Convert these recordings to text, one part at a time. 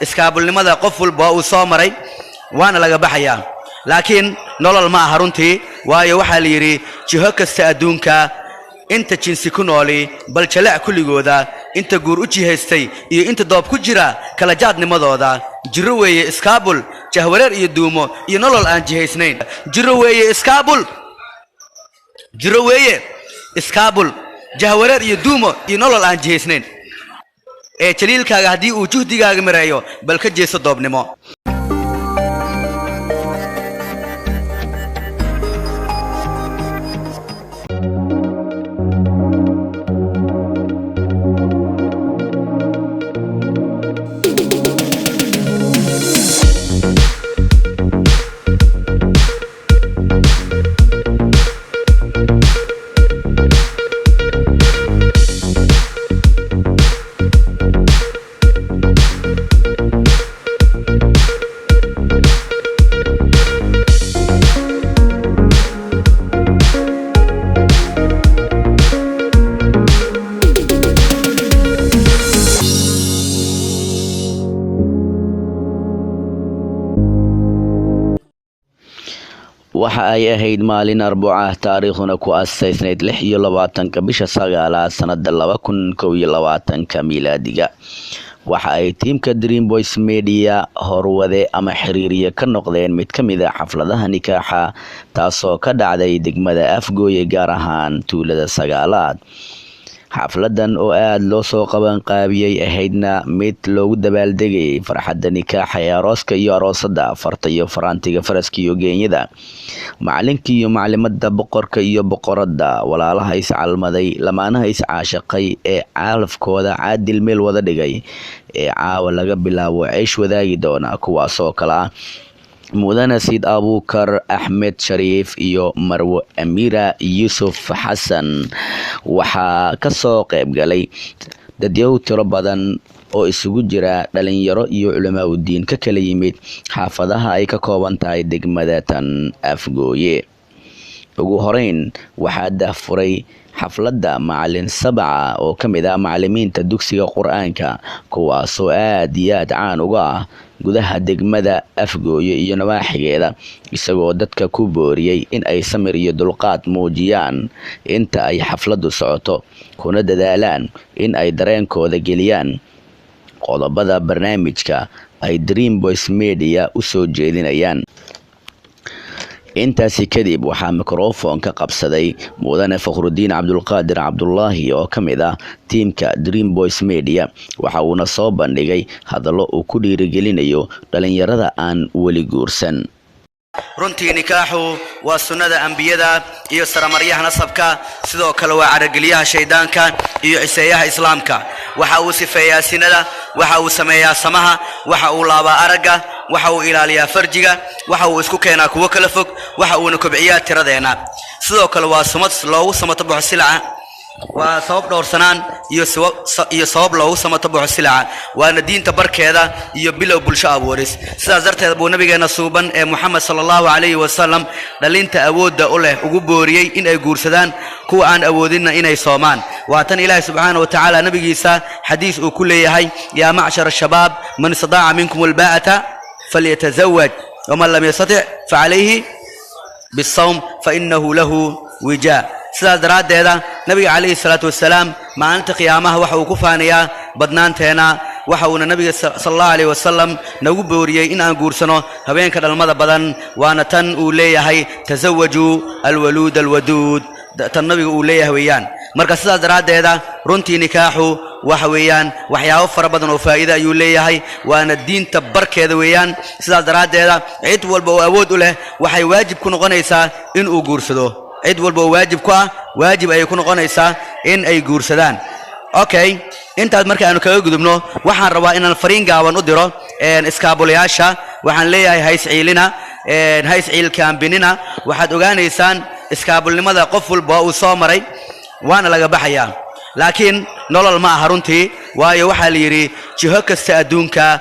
iskaabulnimada qof walba uu soo maray waana laga baxayaa laakiin nolol ma aha runtii waayo waxa la yiri jiho kasta adduunka inta jinsi ku nooli bal jalac kulligooda inta guur u jihaystay iyo inta doob ku jira kala jaadnimadooda jiro weeye iskaabul jahwareer iyo duumo iyo nolol aan jihaysnayn jiro weeye iskaabul jahwareer iyo duumo iyo nolol aan jihaysnayn ee jaliilkaaga hadii uu juhdigaaga mareeyo bal ka jeeso doobnimo waxa ay ahayd maalin Arbaca taariikhduna ku asaysnayd 26 bisha 9 sanada 2021 miilaadiga waxa ay teamka Dream Boys Media horwade ama xiriiriye ka noqdeen mid kamid ah xafladaha nikaaxa taasoo ka dhacday degmada Afgooye gaar ahaan tuulada Sagaalaad xafladan oo aad loo soo qaban qaabiyay ahaydna mid loogu dabaaldegay farxadda nikaaxa ee arooska iyo aroosada farta iyo faraantiga faraska iyo geenyada macalinka iyo macalimadda boqorka iyo boqorada walaalaha is calmaday lamaanaha is caashaqay ee caalafkooda caadil meel wada dhigay ee caawa laga bilaabo ceesh wadaagi doona kuwaasoo kala mudane Siid Abuukar Axmed Shariif iyo Marwo Amira Yusuf Xasan waxa ka soo qayb galay dadyow tiro badan oo isugu jira dhalinyaro iyo culimo diin ka kala yimid xaafadaha ay ka kooban tahay degmada tan Afgooye ugu horeyn waxa daahfuray xafladda macalin Sabca oo kamid ah macallimiinta dugsiga Quraanka kuwaasoo aad iyo aad caan uga ah gudaha degmada Afgooye iyo nawaaxigeeda isagoo dadka ku booriyay in ay samir iyo dulqaad muujiyaan inta ay xafladdu socoto kuna dadaalaan in ay dareenkooda geliyaan qodobada barnaamijka ay Dream Boys Media u soo jeedinayaan intaasi kadib waxaa microphone ka qabsaday mudane Fakhruddin Cabdulqaadir Cabdullaahi oo kamid ah teamka Dream Boys Media waxa uu soo bandhigay hadallo uu ku dhiirigelinayo dhalinyarada aan wali guursan runtii nikaaxu waa sunnada anbiyada iyo saramaryaha nasabka sidoo kale waa carageliyaha shaydaanka iyo ciseeyaha islaamka waxa uu sifeeyaa sinada waxa uu sameeyaa samaha waxa uu laabaa araga waxa uu ilaaliyaa farjiga waxa uu isku keenaa kuwa kala fog waxa uu kobciyaa tiradeena sidoo kale waa sumad loogu samatabaxo silca waa sabab dhowrsanaan iyo sabab loogu samatabaxo silca waana diinta barkeeda iyo bilow bulsho abuuris sidaas darteed buu nabigeena suuban ee Muhammad sallallahu alayhi wasallam dhalinta awoodda u leh ugu booriyay in ay guursadaan kuwa aan awoodinna inay soomaan waatan ilaahay subhanahu wa ta'ala nabigiisa xadiis uu ku leeyahay ya ma'shar ash-shabab man istata'a minkum al-ba'ata falyatazawwaj wa man lam yastati' fa alayhi bis-sawm fa innahu lahu wija sidaas daraadeeda nabiga calayhi salaatu wasalaam maalinta qiyaamaha waxa uu ku faanayaa badnaanteena waxa uu nabiga sallallahu alayhi wasallam nagu booriyay in aan guursano habeenka dhalmada badan waana tan uu leeyahay tazawwaju alwalud alwadud tan nabiga uu leeyahay weeyaan marka sidaas daraadeeda runtii nikaaxu waxa weeyaan waxyaabo fara badan oo faa'iido ayuu leeyahay waana diinta barkeeda weeyaan sidaas daraadeeda cid walba oo awood u leh waxay waajib ku noqonaysaa in uu guursado cid walba waajib ku ah waajib ay ku noqonaysaa in ay guursadaan okay intaad marka aanu kaga gudubno waxaan rabaa inaan fariin gaaban u diro iskaabulayaasha waxaan leeyahay hays ciilkaan binina waxaad ogaanaysaan iskaabulnimada qof walba uu soo maray waana laga baxayaa laakiin nolol ma aha runtii waayo waxa la yiri jiho kasta adduunka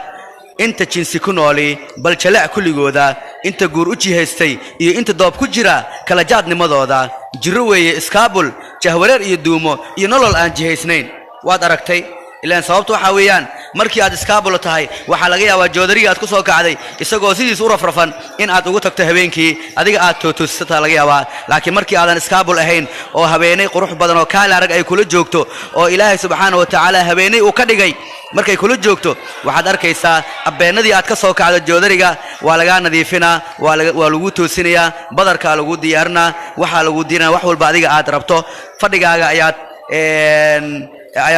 inta jinsi ku nooli bal jalac kulligooda inta guur u jihaystay iyo inta doob ku jira kala jaadnimadooda jiro weeye iskaabul jahwareer iyo duumo iyo nolol aan jihaysnayn waad aragtay ilaan sababtu waxa weeyaan markii aad iskaabulo tahay waxa laga yaabaa joodariga aad ku soo kacday isagoo sidiis u rafrafan in aad ugu tagto habeenkii adiga aad toosata laga yaabaa laakiin markii aadan iskaabul ahayn oo habeenay qurux badan oo kaala arag ay kula joogto oo ilaahay subxaanahu wa tacaala habeenay uu ka dhigay markay kula joogto waxaad arkaysaa abeennadii aad ka soo kacdo joodariga waa lagaa nadiifinaa waa lagu toosinayaa badarkaa lagu diyaarinaa waxaa lagu diyarinaa wax walba adiga aad rabto fadhigaaga ayaa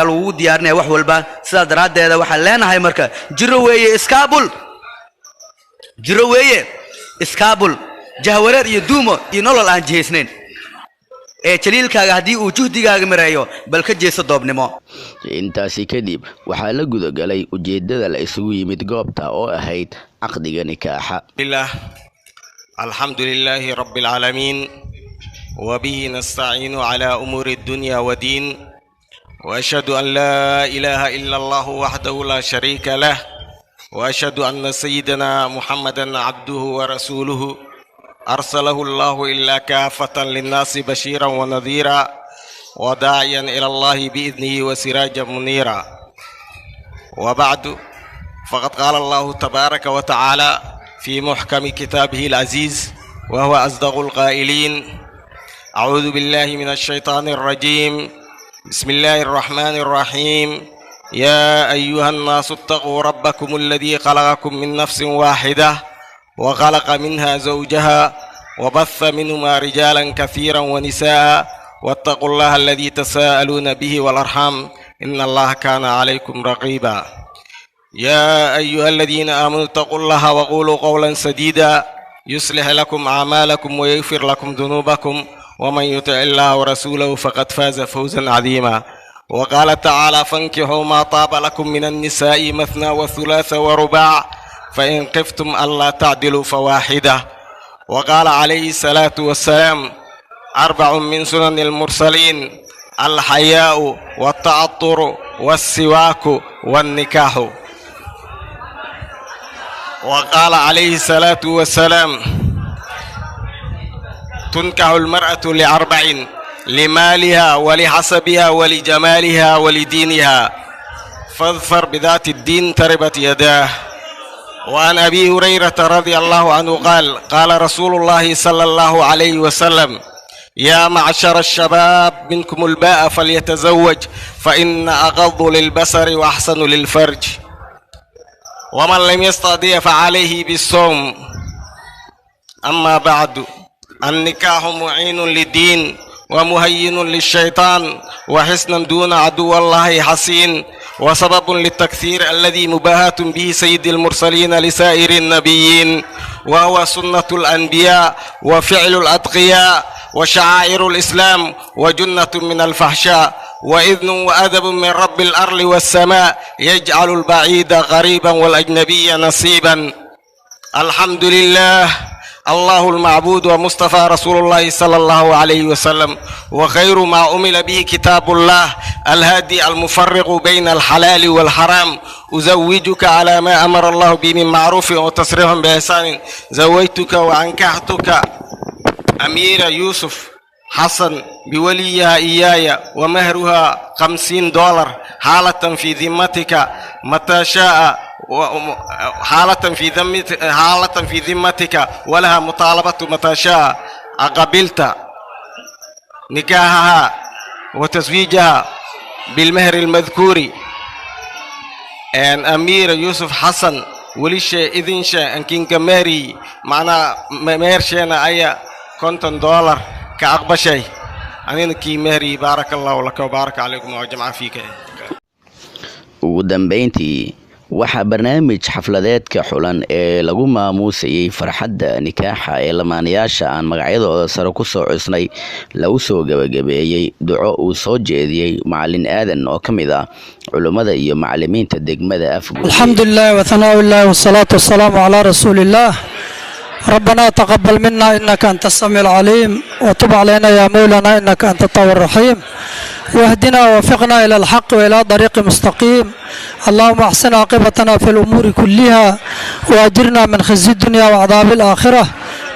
lagu diyaarinaya wax walba sidaas daraaddeeda waxaan leenahay marka jiro weeye iskaabul jahwareer iyo duumo iyo nolol aan jihaysnayn jaliilkaaga haddii uu juhdigaaga mireeyo bal ka jeeso doobnimo intaasi kadib waxaa la gudagalay ujeedada la isugu yimid goobta oo ahayd caqdiga nikaaxa alxamdulilaahi rabbil caalamiin وبه نستعين على أمور الدنيا والدين وأشهد أن لا إله إلا الله وحده لا شريك له وأشهد أن سيدنا محمدا عبده ورسوله أرسله الله إلا كافة للناس بشيرا ونذيرا وداعيا إلى الله بإذنه وسراجا منيرا وبعد فقد قال الله تبارك وتعالى في محكم كتابه العزيز وهو أصدق القائلين أعوذ بالله من الشيطان الرجيم بسم الله الرحمن الرحيم يا أيها الناس اتقوا ربكم الذي خلقكم من نفس واحدة وخلق منها زوجها وبث منهما رجالا كثيرا ونساء واتقوا الله الذي تساءلون به والأرحام إن الله كان عليكم رقيبا يا أيها الذين آمنوا اتقوا الله وقولوا قولا سديدا يصلح لكم أعمالكم ويغفر لكم ذنوبكم ومن يطع الله ورسوله فقد فاز فوزا عظيما وقال تعالى فانكحوا ما طاب لكم من النساء مثنى وثلاث ورباع فإن خفتم ألا تعدلوا فواحدة وقال عليه الصلاة والسلام 4 من سنن المرسلين الحياء والتعطر والسواك والنكاح وقال عليه الصلاة والسلام تنكح المرأة ل4 لمالها ولحسبها ولجمالها ولدينها فاظفر بذات الدين تربت يداه وعن أبي هريرة رضي الله عنه قال رسول الله صلى الله عليه وسلم يا معشر الشباب منكم الباء فليتزوج فإن أغض للبصر وأحسن للفرج ومن لم يستطيع فعليه بالصوم أما بعد النكاح معين للدين ومهين للشيطان وحسنا دون عدو الله حسين وسبب للتكثير الذي مباهاة به سيد المرسلين لسائر النبيين وهو سنة الأنبياء وفعل الأتقياء وشعائر الإسلام وجنة من الفحشاء وإذن وأدب من رب الأرض والسماء يجعل البعيد غريبا والأجنبي نصيبا الحمد لله الله المعبود ومصطفى رسول الله صلى الله عليه وسلم وخير ما أمل به كتاب الله الهادي المفرق بين الحلال والحرام أزوجك على ما أمر الله به من معروف وتصريح بإحسان زوجتك وأنكحتك أمير يوسف حسن بوليها إياي ومهرها $50 حالة في ذمتك متى شاء حالة في ذمتك ولها مطالبة متى شاء أقبلت نكاحها وتزويجها بالمهر المذكور أن أمير يوسف حسن وليش إذن شاء أن كنك مهري معنا مهر شينا أي $50 كأقبى شيء أنا كي مهري بارك الله لك وبارك عليكم وجمع فيك ugu dambeyntii waxaa barnaamij xafladeedka xulan ee lagu maamuusayay farxadda nikaaxa ee lamaanayaasha aan magacyadooda sare ku soo cusnay lagu soo gabagabeeyey duco uu soo jeediyey macalin aadan oo ka mid ah culimmada iyo macallimiinta degmada Afguud. alxamdulilah wathanaaullah wasalaatu wasalaamu calaa rasuulillaah ربنا تقبل منا إنك أنت السميع العليم وتب علينا يا مولانا إنك أنت التواب الرحيم واهدنا ووفقنا إلى الحق وإلى طريق مستقيم اللهم أحسن عاقبتنا في الأمور كلها وأجرنا من خزي الدنيا وعذاب الآخرة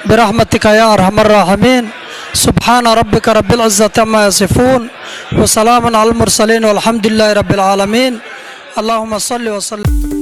برحمتك يا أرحم الراحمين سبحان ربك رب العزة عما يصفون وسلام على المرسلين والحمد لله رب العالمين اللهم صل وسلم